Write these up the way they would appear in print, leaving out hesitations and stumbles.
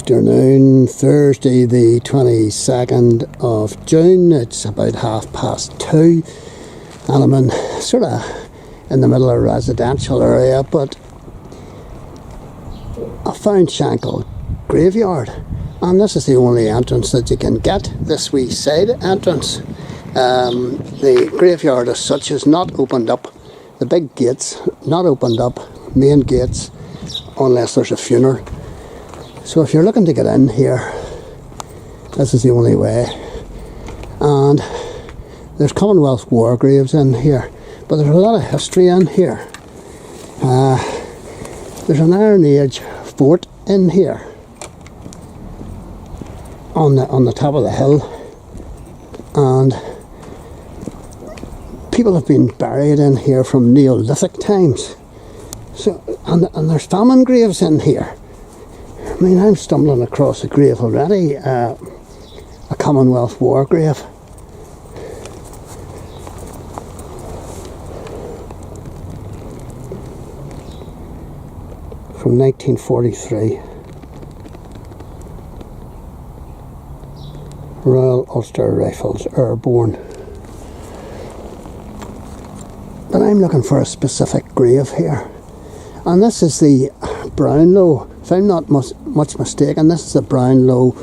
Afternoon, Thursday the 22nd of June. It's about 2:30 and I'm in sort of in the middle of a residential area, but I found Shankill graveyard, and this is the only entrance that you can get, this wee side entrance. The graveyard as such is not opened up, the big gates not opened up, main gates, unless there's a funeral. So if you're looking to get in here, this is the only way. And there's Commonwealth war graves in here, but there's a lot of history in here. There's an Iron Age fort in here on the top of the hill, and people have been buried in here from neolithic times. So and there's famine graves in here. I mean, I'm stumbling across a grave already, a Commonwealth war grave. From 1943. Royal Ulster Rifles, Airborne. But I'm looking for a specific grave here. And this is the Brownlow. If I'm not much mistaken, this is the Brownlow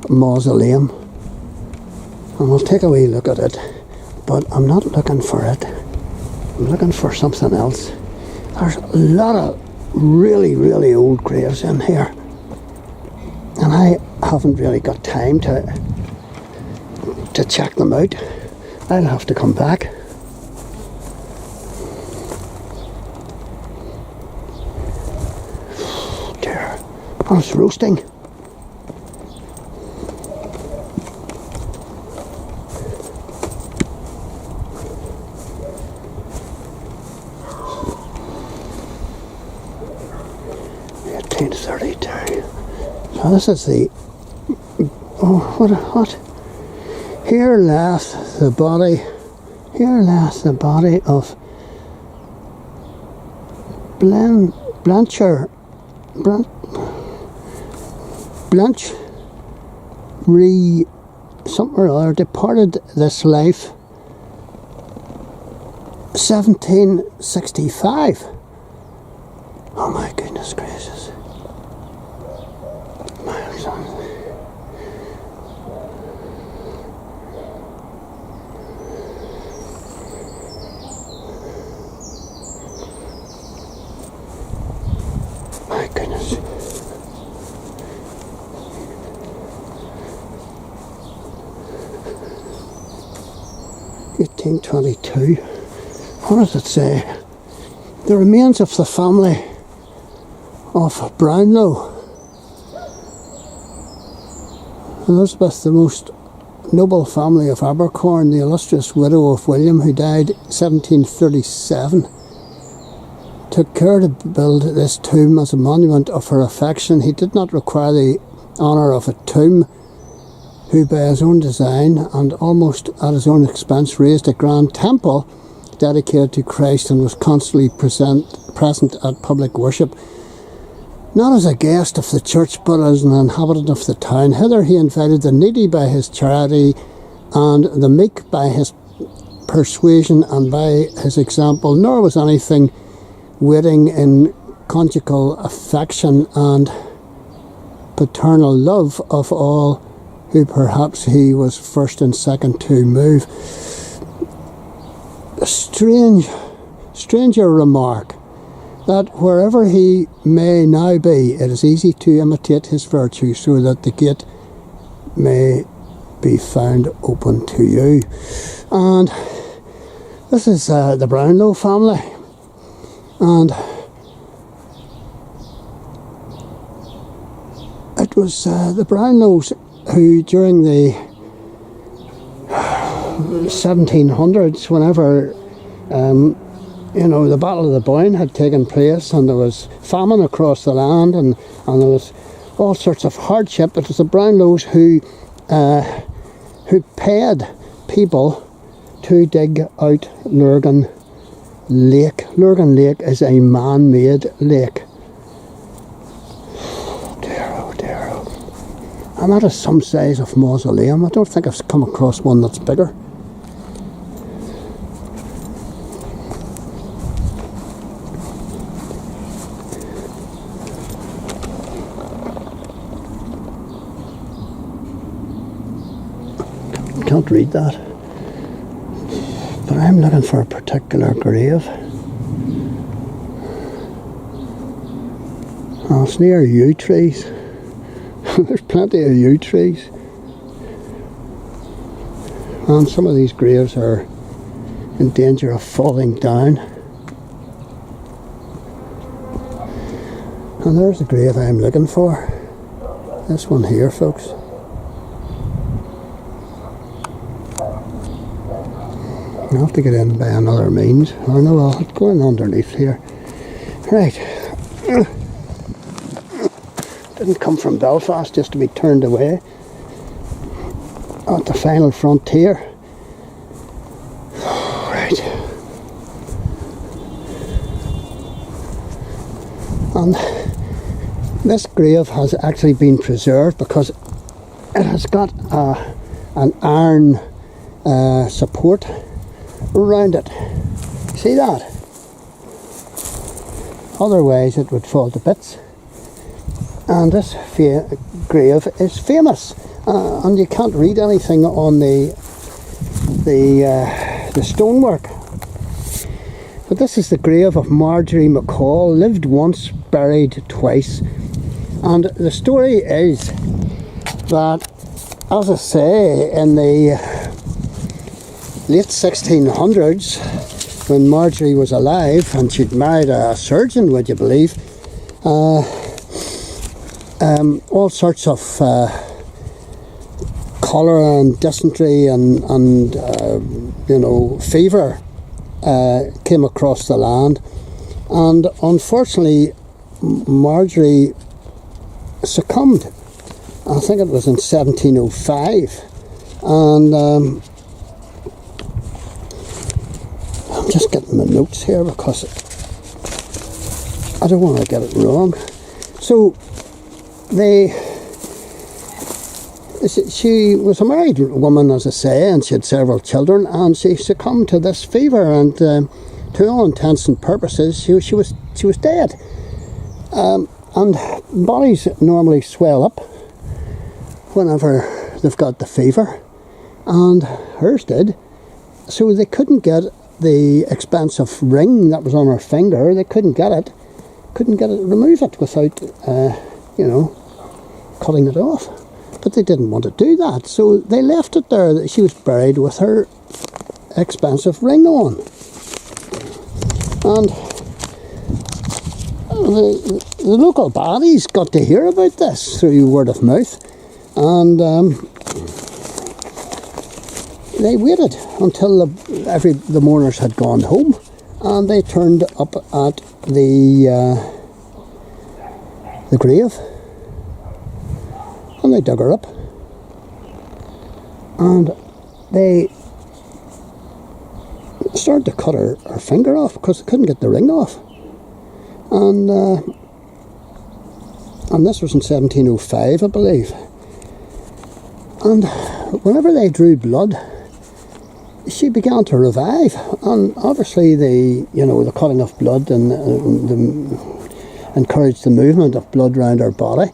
mausoleum. And we'll take a wee look at it. But I'm not looking for it. I'm looking for something else. There's a lot of really, really old graves in here. And I haven't really got time to check them out. I'll have to come back. Oh, it's roasting. So this is the, oh, what? Here lieth the body of Blanche something or other, departed this life 1765. Oh my goodness gracious. My son. My goodness. (1822). What does it say? The remains of the family of Brownlow. Elizabeth, the most noble family of Abercorn, the illustrious widow of William, who died 1737, took care to build this tomb as a monument of her affection. He did not require the honour of a tomb, who by his own design and almost at his own expense raised a grand temple dedicated to Christ and was constantly present at public worship. Not as a guest of the church, but as an inhabitant of the town. Hither he invited the needy by his charity, and the meek by his persuasion and by his example. Nor was anything waiting in conjugal affection and paternal love of all who perhaps he was first and second to move. A stranger remark, that wherever he may now be, it is easy to imitate his virtue, so that the gate may be found open to you. And this is the Brownlow family, and it was the Brownlows who during the 1700s, whenever the Battle of the Boyne had taken place and there was famine across the land and there was all sorts of hardship, it was the Brownlows who paid people to dig out Lurgan Lake. Lurgan Lake is a man-made lake. Oh dear, oh dear, oh. And that is some size of mausoleum. I don't think I've come across one that's bigger. Can't read that. But I'm looking for a particular grave. Oh, it's near yew trees. There's plenty of yew trees. And some of these graves are in danger of falling down. And there's the grave I'm looking for. This one here, folks. I'll have to get in by another means. Or no, I'll go in underneath here. Right. Didn't come from Belfast just to be turned away at the final frontier. Right. And this grave has actually been preserved because it has got an iron support around it. See that? Otherwise it would fall to bits. And this grave is famous, and you can't read anything on the stonework. But this is the grave of Marjorie McCall, lived once, buried twice. And the story is that, as I say, in the late 1600s, when Marjorie was alive, and she'd married a surgeon, would you believe, all sorts of cholera and dysentery and you know, fever came across the land, and unfortunately Marjorie succumbed. I think it was in 1705, and I'm just getting my notes here because I don't want to get it wrong. So she was a married woman, as I say, and she had several children, and she succumbed to this fever, and to all intents and purposes she was dead. And bodies normally swell up whenever they've got the fever, and hers did. So they couldn't get the expensive ring that was on her finger. They couldn't remove it without you know, cutting it off. But they didn't want to do that, so they left it there. She was buried with her expensive ring on. And the local bodies got to hear about this through word of mouth, and they waited until the mourners had gone home, and they turned up at the grave, and they dug her up, and they started to cut her finger off because they couldn't get the ring off. And this was in 1705, I believe. And whenever they drew blood, she began to revive, and obviously the cutting of blood and encouraged the movement of blood around her body,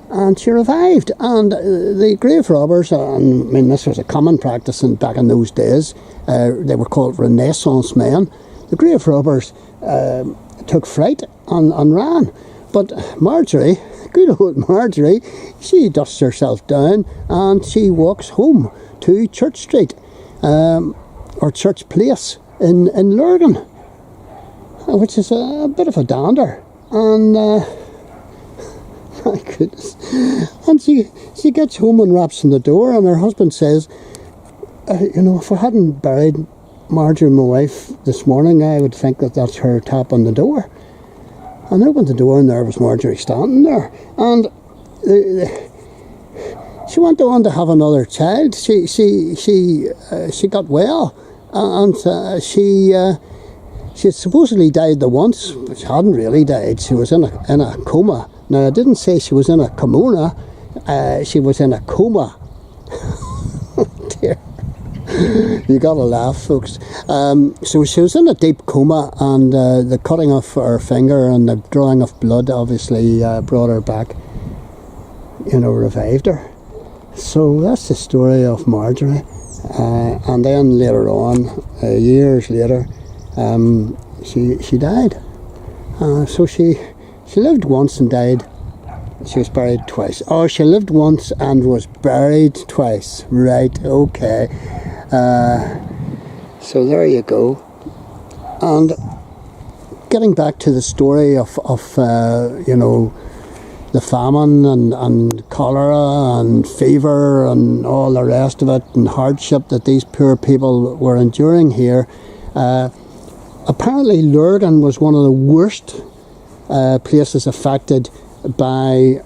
and she revived. And the grave robbers, I mean, this was a common practice back in those days, they were called Renaissance men. The grave robbers took fright and ran, but Marjorie, good old Marjorie, she dusts herself down and she walks home to Church Street, or Church Place in Lurgan, which is a bit of a dander. And my goodness, and she gets home and raps on the door, and her husband says, if I hadn't buried Marjorie, my wife, this morning, I would think that that's her tap on the door. And I opened the door, and there was Marjorie standing there. And she went on to have another child. She got well, and she had supposedly died the once, but she hadn't really died. She was in a coma. Now, I didn't say she was in a comona. she was in a coma. Dear. You gotta laugh, folks. So she was in a deep coma, and the cutting of her finger and the drawing of blood obviously brought her back, revived her. So that's the story of Marjorie. And then later on, years later, she died. So she lived once and died. She was buried twice. Oh, she lived once and was buried twice. Right, okay. So there you go. And getting back to the story of the famine and cholera and fever and all the rest of it, and hardship that these poor people were enduring here. Apparently Lurgan was one of the worst places affected by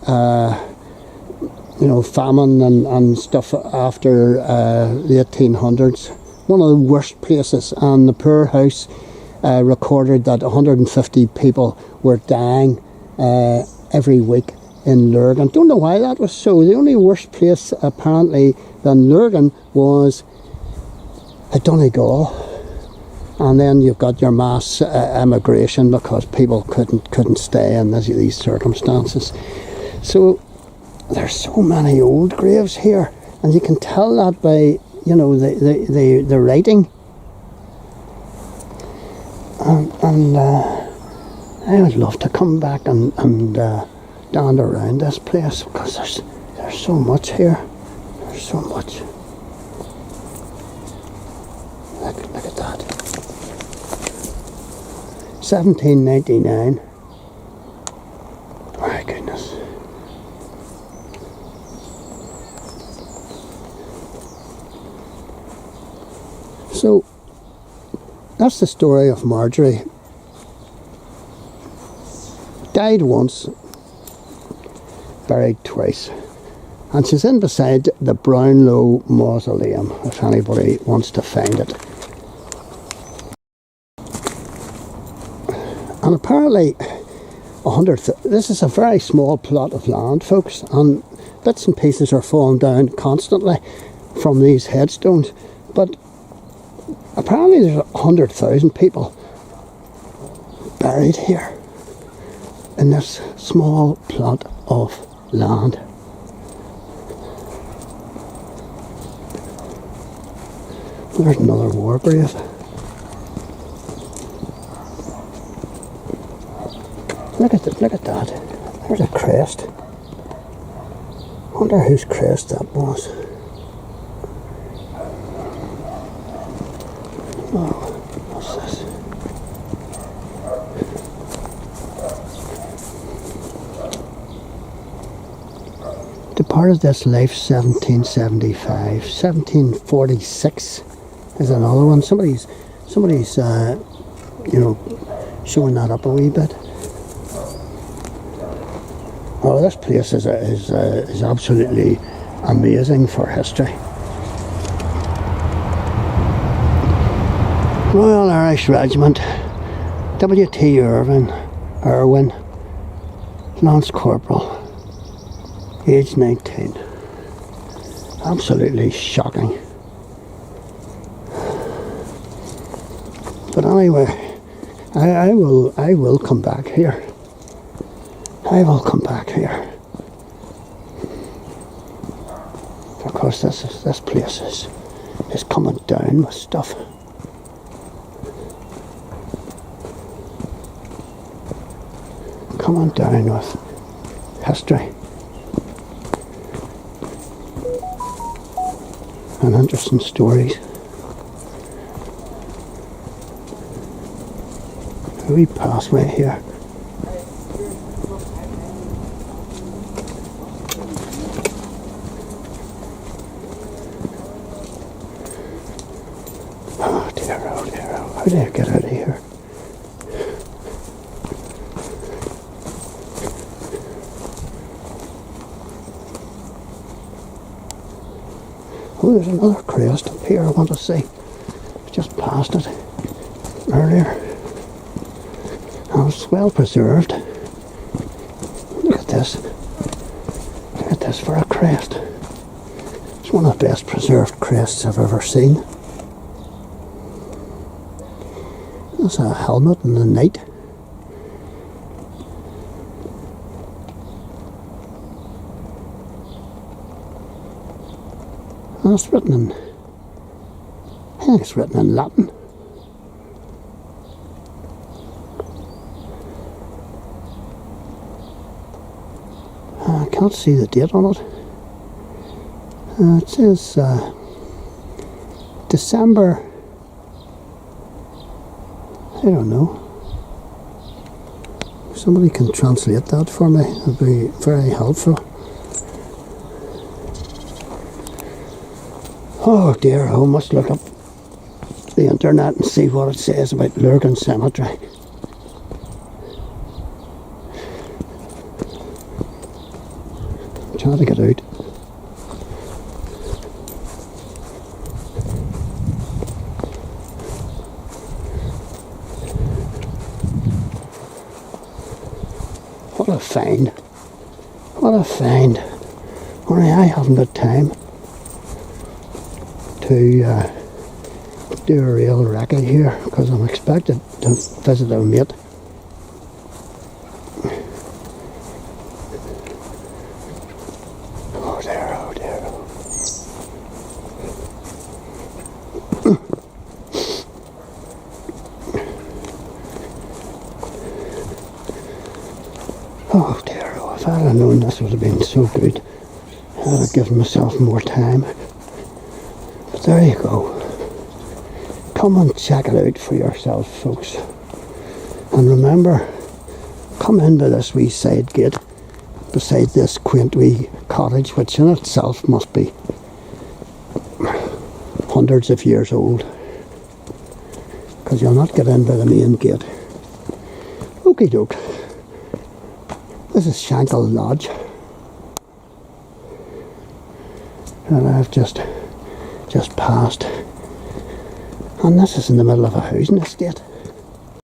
famine and stuff after the 1800s. One of the worst places, and the poor house recorded that 150 people were dying every week in Lurgan. Don't know why that was so. The only worse place apparently than Lurgan was at Donegal, and then you've got your mass emigration because people couldn't stay in these circumstances. So there's so many old graves here, and you can tell that by the writing. And I would love to come back and stand around this place, because there's so much here. There's so much. Look at that. 1799. My goodness. So that's the story of Marjorie. Died once, buried twice, and she's in beside the Brownlow mausoleum, if anybody wants to find it. And apparently this is a very small plot of land, folks, and bits and pieces are falling down constantly from these headstones, but apparently there's 100,000 people buried here in this small plot of land. There's another war grave. Look at that. There's a crest. Wonder whose crest that was. Oh, what's this? Departed this life 1775. 1746 is another one. Somebody's showing that up a wee bit. Oh, this place is absolutely amazing for history. Royal Irish Regiment, W.T. Irwin, Lance Corporal, age 19. Absolutely shocking. But anyway, I will come back here. I will come back here, because this place is coming down with stuff. Coming down with history and interesting stories. A wee pathway here. Oh dear, how do I get out of here? Oh, there's another crest up here I want to see. Just passed it earlier. And it's well preserved. Look at this this for a crest? It's one of the best preserved crests I've ever seen. That's a helmet and a knight. And it's written in, I think it's written in Latin. I can't see the date on it. It says December, I don't know. If somebody can translate that for me, it would be very helpful. Oh dear, I must look up the internet and see what it says about Lurgan Cemetery. I'm trying to get out. What a find. What a find. Only I haven't got time to do a real recce here because I'm expected to visit a mate. Oh dear, oh dear. Oh dear, oh, if I had known this would have been so good, I'd have given myself more time. But there you go. Come and check it out for yourself, folks. And remember, come into this wee side gate beside this quaint wee cottage, which in itself must be hundreds of years old, because you'll not get in by the main gate. Okie doke. This is Shankill Lodge, and I've just passed, and this is in the middle of a housing estate.